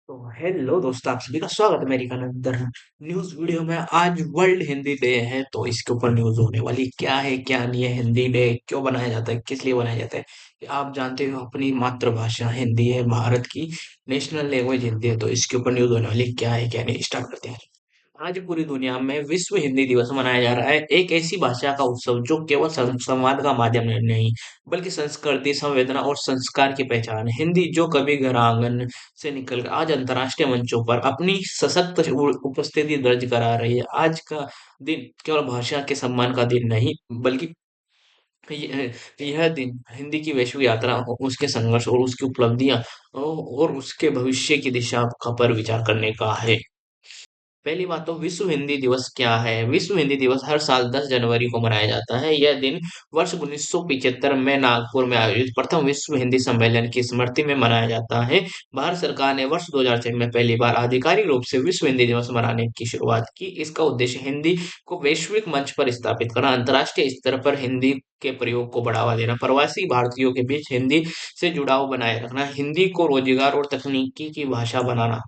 तो हेलो दोस्तों, आप सभी का स्वागत है मेरी अनदर न्यूज वीडियो में। आज वर्ल्ड हिंदी डे है, तो इसके ऊपर न्यूज होने वाली क्या है क्या नहीं है। हिंदी डे क्यों बनाया जाता है, किस लिए बनाया जाता है, ये आप जानते हो। अपनी मातृभाषा हिंदी है, भारत की नेशनल लैंग्वेज हिंदी है, तो इसके ऊपर न्यूज होने वाली क्या है क्या नहीं, स्टार्ट करते हैं। आज पूरी दुनिया में विश्व हिंदी दिवस मनाया जा रहा है। एक ऐसी भाषा का उत्सव जो केवल संवाद का माध्यम नहीं, बल्कि संस्कृति, संवेदना और संस्कार की पहचान है। हिंदी जो कभी घर आंगन से निकलकर आज अंतर्राष्ट्रीय मंचों पर अपनी सशक्त उपस्थिति दर्ज करा रही है। आज का दिन केवल भाषा के सम्मान का दिन नहीं, बल्कि यह दिन हिंदी की वैश्विक यात्रा, उसके संघर्ष और उसकी उपलब्धियां और उसके भविष्य की दिशा का पर विचार करने का है। पहली बात तो विश्व हिंदी दिवस क्या है। विश्व हिंदी दिवस हर साल 10 जनवरी को मनाया जाता है। यह दिन वर्ष 1975 में नागपुर में आयोजित प्रथम विश्व हिंदी सम्मेलन की स्मृति में मनाया जाता है। भारत सरकार ने वर्ष 2006 में पहली बार आधिकारिक रूप से विश्व हिंदी दिवस मनाने की शुरुआत की। इसका उद्देश्य हिंदी को वैश्विक मंच पर स्थापित करना, अंतर्राष्ट्रीय स्तर पर हिंदी के प्रयोग को बढ़ावा देना, प्रवासी भारतीयों के बीच हिंदी से जुड़ाव बनाए रखना, हिंदी को रोजगार और तकनीकी की भाषा बनाना।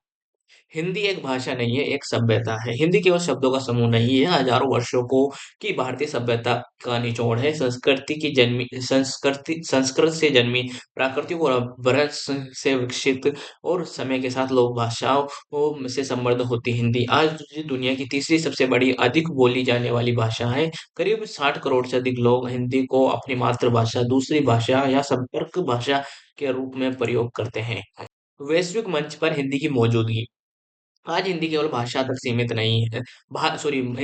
हिंदी एक भाषा नहीं है, एक सभ्यता है। हिंदी केवल शब्दों का समूह नहीं है, हजारों वर्षों को की भारतीय सभ्यता का निचोड़ है। संस्कृत से जन्मी, प्राकृतिक और अपभ्रंश से विकसित और समय के साथ लोक भाषाओं से समृद्ध होती हिंदी आज दुनिया की तीसरी सबसे बड़ी, अधिक बोली जाने वाली भाषा है। करीब 60 करोड़ से अधिक लोग हिंदी को अपनी मातृभाषा, दूसरी भाषा या संपर्क भाषा के रूप में प्रयोग करते हैं। वैश्विक मंच पर हिंदी की मौजूदगी। आज हिंदी केवल भाषा तक सीमित नहीं है।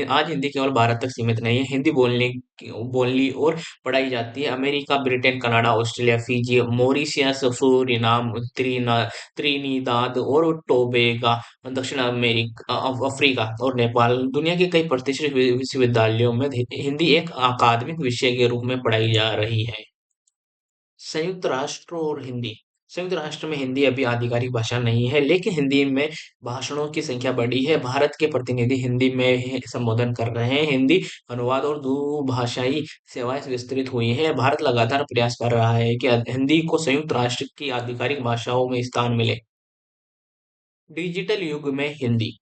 आज हिंदी केवल भारत तक सीमित नहीं है। हिंदी बोलनी और पढ़ाई जाती है America, Britain, Canada, Australia, Fiji, Mauritius, Suriname, Trinidad और टोबेगा, दक्षिण अमेरिका, अफ्रीका और नेपाल, दुनिया के कई प्रतिष्ठित विश्वविद्यालयों में हिंदी एक अकादमिक विषय के रूप में पढ़ाई जा रही है। संयुक्त राष्ट्र और हिंदी। संयुक्त राष्ट्र में हिंदी अभी आधिकारिक भाषा नहीं है, लेकिन हिंदी में भाषणों की संख्या बढ़ी है। भारत के प्रतिनिधि हिंदी में ही संबोधन कर रहे हैं। हिंदी अनुवाद और दुभाषाई सेवाएं विस्तृत हुई है। भारत लगातार प्रयास कर रहा है कि हिंदी को संयुक्त राष्ट्र की आधिकारिक भाषाओं में स्थान मिले। डिजिटल युग में हिंदी।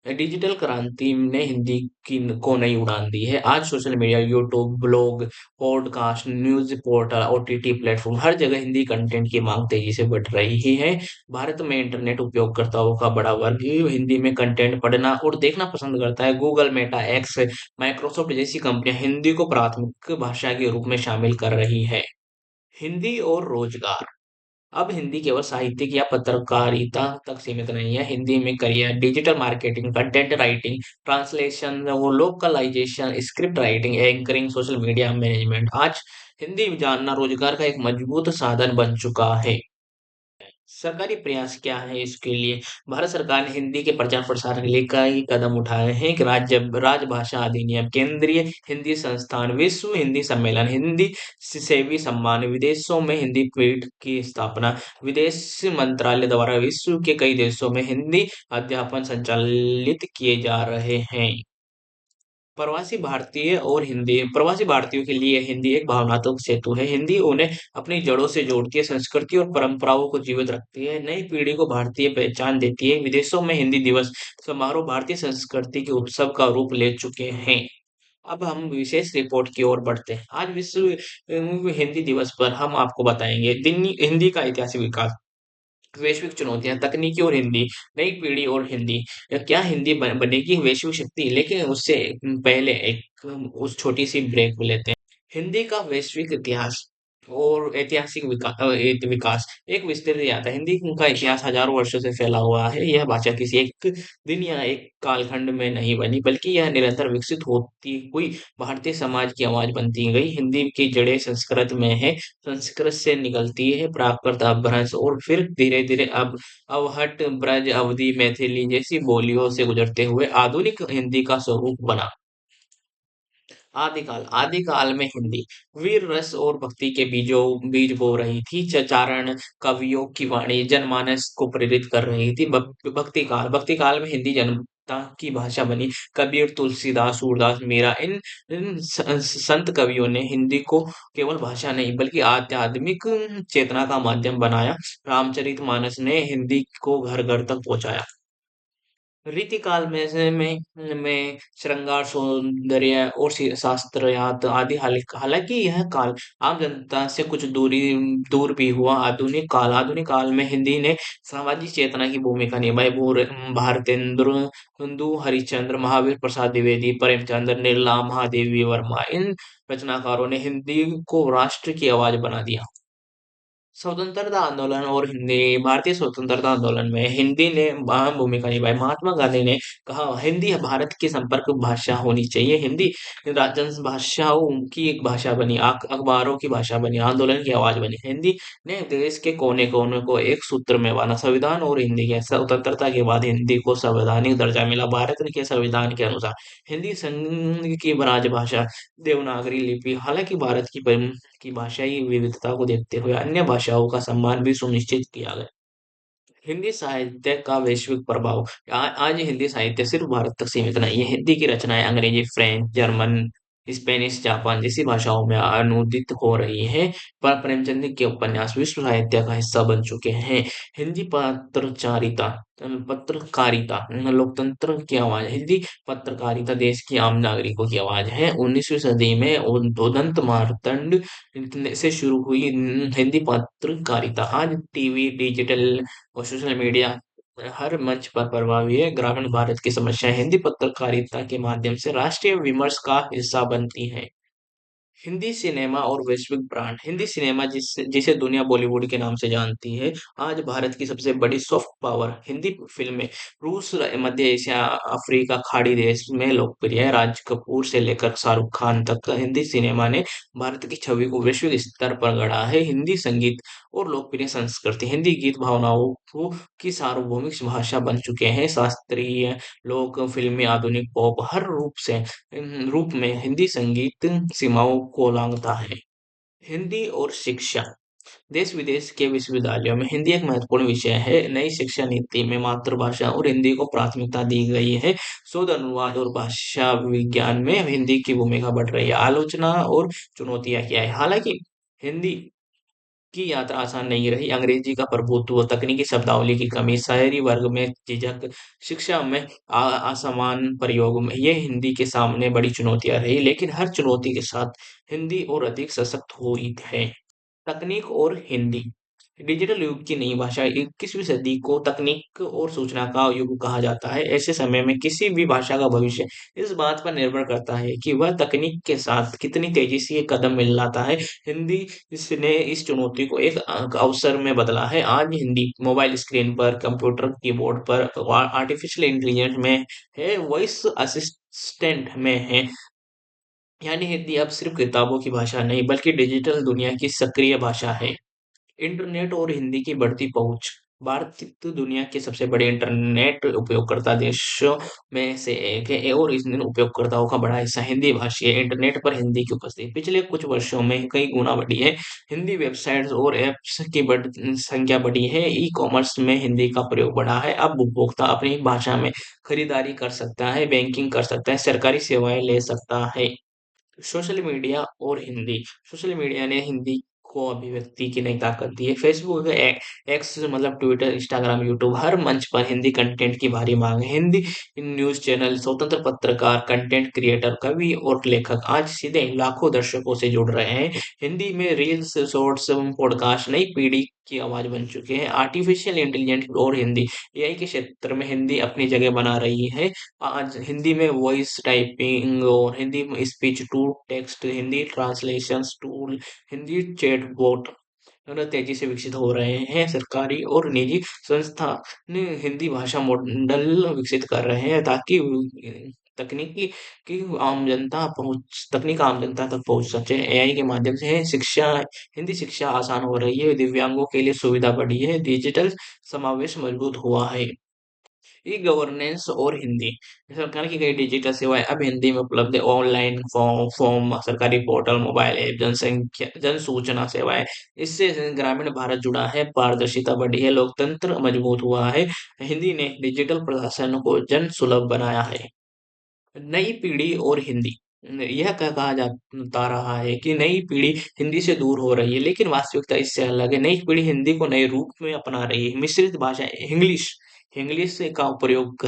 डिजिटल क्रांति ने हिंदी की को नई उड़ान दी है। आज social media, YouTube, blog, podcast, news portal, OTT platform, हर जगह हिंदी कंटेंट की माँग तेज़ी से बढ़ रही है। भारत में इंटरनेट उपयोगकर्ताओं का बड़ा वर्ग ही हिंदी में कंटेंट पढ़ना और देखना पसंद करता है। गूगल, मेटा, एक्स, माइक्रोसॉफ्ट जैसी कंपनियाँ हिंदी को प्राथमिक भाषा के रूप में शामिल कर रही है। हिंदी और रोजगार। अब हिंदी केवल साहित्यिक या पत्रकारिता तक सीमित नहीं है। हिंदी में career, digital marketing, content writing, translation, वो localisation, script writing, anchoring, social media management, आज हिंदी जानना रोजगार का एक मजबूत साधन बन चुका है। सरकारी प्रयास क्या है इसके लिए? भारत सरकार ने हिंदी के प्रचार प्रसार के लिए कई कदम उठाए हैं कि राजभाषा अधिनियम, केंद्रीय हिंदी संस्थान, विश्व हिंदी सम्मेलन, हिंदी सेवी सम्मान, विदेशों में हिंदी पीठ की स्थापना, विदेश मंत्रालय द्वारा विश्व के कई देशों में हिंदी अध्यापन संचालित किए जा रहे हैं। प्रवासी भारतीयों के लिए हिंदी एक भावनात्मक सेतु है। हिंदी उन्हें अपनी जड़ों से जोड़ती है, संस्कृति और परंपराओं को जीवित रखती है, नई पीढ़ी को भारतीय पहचान देती है। विदेशों में हिंदी दिवस समारोह भारतीय संस्कृति के उत्सव का रूप ले चुके हैं। अब हम विशेष रिपोर्ट की ओर बढ़ते हैं। आज विश्व हिंदी दिवस पर हम आपको बताएंगे हिंदी का ऐतिहासिक विकास, वैश्विक चुनौतियां, तकनीकी और हिंदी, नई पीढ़ी और हिंदी, या क्या हिंदी बनेगी वैश्विक शक्ति। लेकिन उससे पहले एक उस छोटी सी ब्रेक लेते हैं। हिंदी का वैश्विक इतिहास और ऐतिहासिक विकास एक विस्तृत यात्रा है। हिंदी का इतिहास हजारों वर्षों से फैला हुआ है। यह भाषा किसी एक दिन या एक कालखंड में नहीं बनी, बल्कि यह निरंतर विकसित होती हुई भारतीय समाज की आवाज बनती गई। हिंदी की जड़ें संस्कृत में है, संस्कृत से निकलती है प्राकृत, अपभ्रंश और फिर धीरे धीरे अब अवहट, ब्रज, अवधी, मैथिली जैसी बोलियों से गुजरते हुए आधुनिक हिंदी का स्वरूप बना। आदिकाल में हिंदी वीर रस और भक्ति के बीज बो रही थी। चारण कवियों की वाणी जनमानस को प्रेरित कर रही थी। भक्ति काल में हिंदी जन्म की भाषा बनी। कबीर, तुलसीदास, सूरदास, मीरा इन संत कवियों ने हिंदी को केवल भाषा नहीं बल्कि आध्यात्मिक चेतना का माध्यम बनाया। रामचरितमानस ने हिंदी को घर-घर तक पहुँचाया। रीतिकाल में श्रृंगार सौंदर्य और शास्त्रयात आदि हालांकि यह काल आम जनता से कुछ दूर भी हुआ। आधुनिक काल में हिंदी ने सामाजिक चेतना की भूमिका निभाई। भारतेंदु हरिश्चंद्र, महावीर प्रसाद द्विवेदी, प्रेमचंद, निर्मला, महादेवी वर्मा इन रचनाकारों ने हिंदी को राष्ट्र की आवाज बना दिया। स्वतंत्रता आंदोलन और हिंदी भारतीय स्वतंत्रता आंदोलन में हिंदी ने अहम भूमिका निभाई। महात्मा गांधी ने कहा हिंदी भारत की संपर्क भाषा होनी चाहिए। हिंदी राजन भाषाओं की एक भाषा बनी, अखबारों की भाषा बनी, आंदोलन की आवाज बनी। हिंदी ने देश के कोने कोने को एक सूत्र में बांधा। संविधान और हिंदी के स्वतंत्रता के बाद हिंदी को संवैधानिक दर्जा मिला। भारत के संविधान के अनुसार हिंदी संघ की राजभाषा देवनागरी लिपि। हालांकि भारत की भाषाई विविधता को देखते हुए अन्य भाषाओं का सम्मान भी सुनिश्चित किया गया। हिंदी साहित्य का वैश्विक प्रभाव। आज हिंदी साहित्य सिर्फ भारत तक सीमित नहीं है। हिंदी की रचनाएं अंग्रेजी, फ्रेंच, जर्मन, स्पेनिश, जापान जैसी भाषाओं में अनुदित हो रही हैं। पर प्रेमचंद के उपन्यास विश्व साहित्य का हिस्सा बन चुके हैं। हिंदी पत्रकारिता लोकतंत्र की आवाज। हिंदी पत्रकारिता देश की आम नागरिकों की आवाज है। 19वीं सदी में उदंत मार्तंड से शुरू हुई हिंदी पत्रकारिता आज टीवी, डिजिटल और सोशल मीडिया हर मंच पर प्रभावी है। ग्रामीण भारत की समस्याएं हिंदी पत्रकारिता के माध्यम से राष्ट्रीय विमर्श का हिस्सा बनती हैं। हिंदी सिनेमा और वैश्विक ब्रांड। हिंदी सिनेमा जिसे दुनिया बॉलीवुड के नाम से जानती है, आज भारत की सबसे बड़ी सॉफ्ट पावर। हिंदी फिल्में रूस, मध्य एशिया, अफ्रीका, खाड़ी देश में लोकप्रिय है। राज कपूर से लेकर शाहरुख खान तक हिंदी सिनेमा ने भारत की छवि को वैश्विक स्तर पर गढ़ा है। हिंदी संगीत और लोकप्रिय संस्कृति। हिंदी गीत भावनाओं की सार्वभौमिक भाषा बन चुके हैं। शास्त्रीय, लोक, फिल्मी, आधुनिक, पॉप हर रूप में हिंदी संगीत सीमाओं को लांघता है। हिंदी और शिक्षा। देश विदेश के विश्वविद्यालयों में हिंदी एक महत्वपूर्ण विषय है। नई शिक्षा नीति में मातृभाषा और हिंदी को प्राथमिकता दी गई है। शोध, अनुवाद और भाषा विज्ञान में हिंदी की भूमिका बढ़ रही है। आलोचना और चुनौतियां क्या है? हालांकि हिंदी की यात्रा आसान नहीं रही। अंग्रेजी का प्रभुत्व, तकनीकी शब्दावली की कमी, शहरी वर्ग में झिझक, शिक्षा में असमान प्रयोग में ये हिंदी के सामने बड़ी चुनौतियां रही। लेकिन हर चुनौती के साथ हिंदी और अधिक सशक्त हुई है। तकनीक और हिंदी। डिजिटल युग की नई भाषा। 21वीं सदी को तकनीक और सूचना का युग कहा जाता है। ऐसे समय में किसी भी भाषा का भविष्य इस बात पर निर्भर करता है कि वह तकनीक के साथ कितनी तेजी से कदम मिलाता है। हिंदी इसने इस चुनौती को एक अवसर में बदला है। आज हिंदी मोबाइल स्क्रीन पर, कंप्यूटर कीबोर्ड पर, आर्टिफिशियल इंटेलिजेंस में है, वॉइस असिस्टेंट में है। यानी हिंदी अब सिर्फ किताबों की भाषा नहीं बल्कि डिजिटल दुनिया की सक्रिय भाषा है। इंटरनेट और हिंदी की बढ़ती पहुंच। भारत तो दुनिया के सबसे बड़े इंटरनेट उपयोगकर्ता देशों में से एक है और इस दिन उपयोगकर्ताओं का बड़ा हिस्सा हिंदी भाषी है। इंटरनेट पर हिंदी की उपस्थिति पिछले कुछ वर्षों में कई गुना बढ़ी है। हिंदी वेबसाइट्स और ऐप्स की संख्या बढ़ी है। ई कॉमर्स में हिंदी का प्रयोग बढ़ा है। अब उपभोक्ता अपनी भाषा में खरीदारी कर सकता है, बैंकिंग कर सकता है, सरकारी सेवाएं ले सकता है। सोशल मीडिया और हिंदी। सोशल मीडिया ने हिंदी को अभिव्यक्ति की नई ताकत दी है। फेसबुक, एक्स मतलब ट्विटर, इंस्टाग्राम, यूट्यूब हर मंच पर हिंदी कंटेंट की भारी मांग है। हिंदी न्यूज़ चैनल, स्वतंत्र पत्रकार, कंटेंट क्रिएटर, कवि और लेखक आज सीधे लाखों दर्शकों से जुड़ रहे हैं। हिंदी में रील्स, शॉर्ट्स, पॉडकास्ट नई पीढ़ी की आवाज बन चुके हैं। आर्टिफिशियल इंटेलिजेंस और हिंदी एआई के क्षेत्र में हिंदी अपनी जगह बना रही है। आज हिंदी में वॉइस टाइपिंग और हिंदी में speech to text, Hindi translations tool, Hindi chatbot तेजी से विकसित हो रहे हैं। सरकारी और निजी संस्थान हिंदी भाषा मॉडल विकसित कर रहे हैं ताकि तकनीकी तकनीक आम जनता तक पहुंच सके। एआई के माध्यम से हिंदी शिक्षा आसान हो रही है। दिव्यांगों के लिए सुविधा बढ़ी है। डिजिटल समावेश मजबूत हुआ है। ई गवर्नेंस और हिंदी। सरकार की कई डिजिटल सेवाएं अब हिंदी में उपलब्ध है। ऑनलाइन फॉर्म फॉर्म सरकारी पोर्टल, मोबाइल ऐप, जनसंख्या जन सूचना सेवाएं। इससे ग्रामीण भारत जुड़ा है, पारदर्शिता बढ़ी है, लोकतंत्र मजबूत हुआ है। हिंदी ने डिजिटल प्रशासन को जन सुलभ बनाया है। नई पीढ़ी और हिंदी। यह कहा जाता रहा है कि नई पीढ़ी हिंदी से दूर हो रही है, लेकिन वास्तविकता इससे अलग है। नई पीढ़ी हिंदी को नए रूप में अपना रही है। मिश्रित भाषा इंग्लिश इंग्लिश से का प्रयोग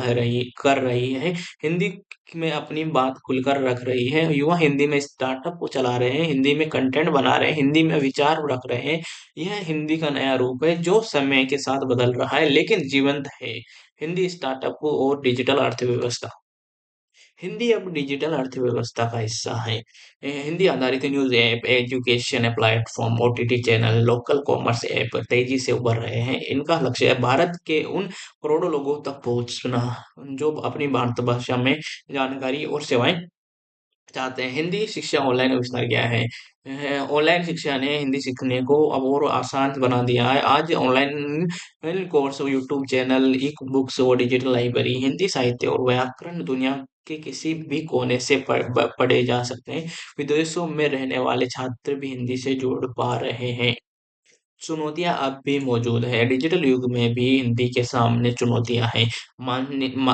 कर रही है। हिंदी में अपनी बात खुलकर रख रही है। युवा हिंदी में स्टार्टअप को चला रहे हैं, हिंदी में कंटेंट बना रहे हैं, हिंदी में विचार रख रहे हैं। यह हिंदी का नया रूप है जो समय के साथ बदल रहा है लेकिन जीवंत है। हिंदी स्टार्टअप और डिजिटल अर्थव्यवस्था। हिंदी अब डिजिटल अर्थव्यवस्था का हिस्सा है। हिंदी आधारित news app, education platform, OTT channel, local commerce app तेजी से उभर रहे हैं। इनका लक्ष्य है भारत के उन करोड़ों लोगों तक पहुंचना जो अपनी मातृभाषा में जानकारी और सेवाएं चाहते हैं। हिंदी शिक्षा ऑनलाइन विस्तार किया है। ऑनलाइन शिक्षा ने हिंदी सीखने को अब और आसान बना दिया है। आज online course, YouTube channel, e books और डिजिटल लाइब्रेरी, हिंदी साहित्य और व्याकरण दुनिया के किसी भी कोने से पढ़े जा सकते हैं। विदेशों में रहने वाले छात्र भी हिंदी से जुड़ पा रहे हैं। चुनौतियाँ अब भी मौजूद है। डिजिटल युग में भी हिंदी के सामने चुनौतियाँ हैं।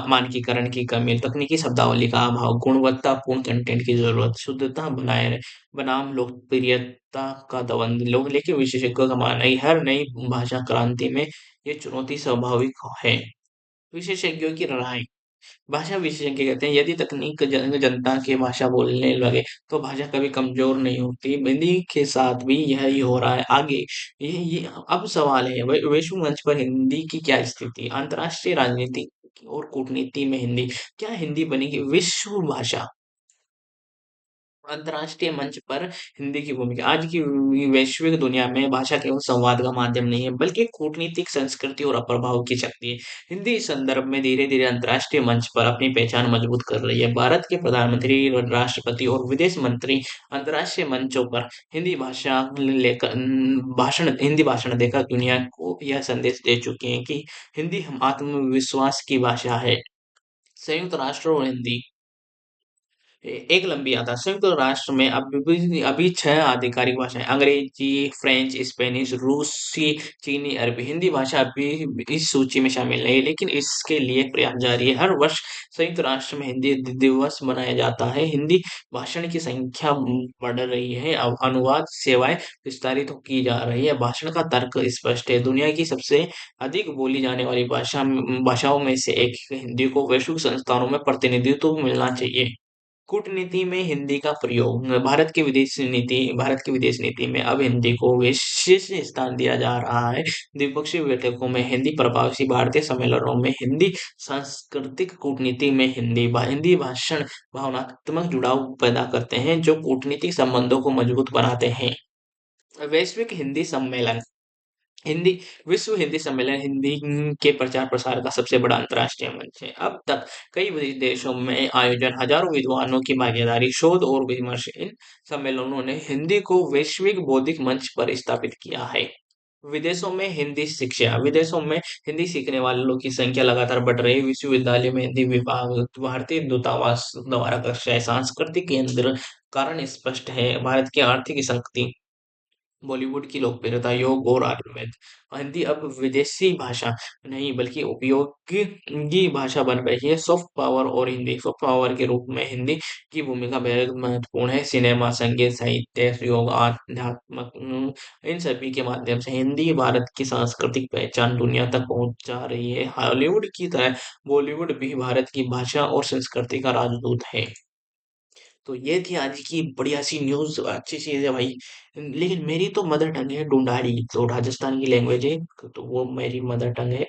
मानकीकरण की कमी, तकनीकी शब्दावली का अभाव, गुणवत्तापूर्ण कंटेंट की ज़रूरत, शुद्धता बनाम लोकप्रियता का दबंध। लोग लेकिन विशेषज्ञों का मानना है कि हर नई भाषा क्रांति में ये चुनौती स्वाभाविक है। विशेषज्ञों की राय। भाषा विशेषज्ञ कहते हैं यदि तकनीक जनता की भाषा बोलने लगे तो भाषा कभी कमजोर नहीं होती। हिंदी के साथ भी यही हो रहा है आगे। ये अब सवाल है, वैश्विक मंच पर हिंदी की क्या स्थिति? अंतर्राष्ट्रीय राजनीति और कूटनीति में हिंदी, क्या हिंदी बनेगी विश्व भाषा? अंतर्राष्ट्रीय मंच पर हिंदी की भूमिका। आज की वैश्विक दुनिया में भाषा केवल संवाद का माध्यम नहीं है, बल्कि कूटनीतिक, संस्कृति और प्रभाव की शक्ति है। हिंदी इस संदर्भ में धीरे-धीरे अंतर्राष्ट्रीय मंच पर अपनी पहचान मजबूत कर रही है। भारत के प्रधानमंत्री, राष्ट्रपति और विदेश मंत्री अंतर्राष्ट्रीय मंचों पर हिंदी भाषण देकर दुनिया को यह संदेश दे चुके हैं कि हिंदी हम आत्मविश्वास की भाषा है। संयुक्त राष्ट्र और हिंदी। एक लंबी यात्रा। संयुक्त राष्ट्र में अभी 6 आधिकारिक भाषाएं, अंग्रेजी, फ्रेंच, स्पेनिश, रूसी, चीनी, अरबी। हिंदी भाषा अभी इस सूची में शामिल नहीं है, लेकिन इसके लिए प्रयास जारी है। हर वर्ष संयुक्त राष्ट्र में हिंदी दिवस मनाया जाता है। हिंदी भाषण की संख्या बढ़ रही है। अब अनुवाद सेवाएं विस्तारित की जा रही है। भाषण का तर्क स्पष्ट है। दुनिया की सबसे अधिक बोली जाने वाली भाषाओं में से एक हिंदी को वैश्विक संस्थानों में प्रतिनिधित्व मिलना चाहिए। कूटनीति में हिंदी का प्रयोग। भारत की विदेश नीति में अब हिंदी को विशेष स्थान दिया जा रहा है। द्विपक्षीय बैठकों में हिंदी प्रभावी, भारतीय सम्मेलनों में हिंदी, सांस्कृतिक कूटनीति में हिंदी भाषण भावनात्मक जुड़ाव पैदा करते हैं जो कूटनीतिक संबंधों को मजबूत बनाते हैं। वैश्विक हिंदी सम्मेलन। हिंदी विश्व हिंदी सम्मेलन हिंदी के प्रचार प्रसार का सबसे बड़ा अंतर्राष्ट्रीय मंच है। अब तक कई देशों में आयोजन, हजारों विद्वानों की भागीदारी, शोध और विमर्श। इन सम्मेलनों ने हिंदी को वैश्विक बौद्धिक मंच पर स्थापित किया है। विदेशों में हिंदी शिक्षा। विदेशों में हिंदी सीखने वाले लोगों की संख्या लगातार बढ़ रही है। विश्वविद्यालय में हिंदी विभाग, भारतीय दूतावास द्वारा कक्षाएं, सांस्कृतिक केंद्र। कारण स्पष्ट है, भारत की आर्थिक शक्ति, बॉलीवुड की लोकप्रियता, योग और आयुर्वेद। हिंदी अब विदेशी भाषा नहीं बल्कि उपयोगी भाषा बन रही है। सॉफ्ट पावर और हिंदी। सॉफ्ट पावर के रूप में हिंदी की भूमिका बेहद महत्वपूर्ण है। सिनेमा, संगीत, साहित्य, योग, आध्यात्म, इन सभी के माध्यम से हिंदी भारत की सांस्कृतिक पहचान दुनिया तक पहुंचा रही है। हॉलीवुड की तरह बॉलीवुड भी भारत की भाषा और संस्कृति का राजदूत है। तो ये थी आज की बढ़िया सी न्यूज़, अच्छी चीज़ है भाई। लेकिन मेरी तो मदर टंग है ढूंढाड़ी, तो राजस्थान की लैंग्वेज है, तो वो मेरी मदर टंग है।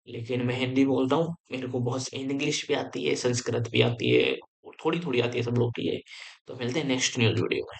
लेकिन मैं हिंदी बोलता हूँ, मेरे को बहुत इंग्लिश भी आती है, संस्कृत भी आती है, थोड़ी थोड़ी आती है, सब लोग की है। तो मिलते हैं नेक्स्ट न्यूज़ वीडियो में।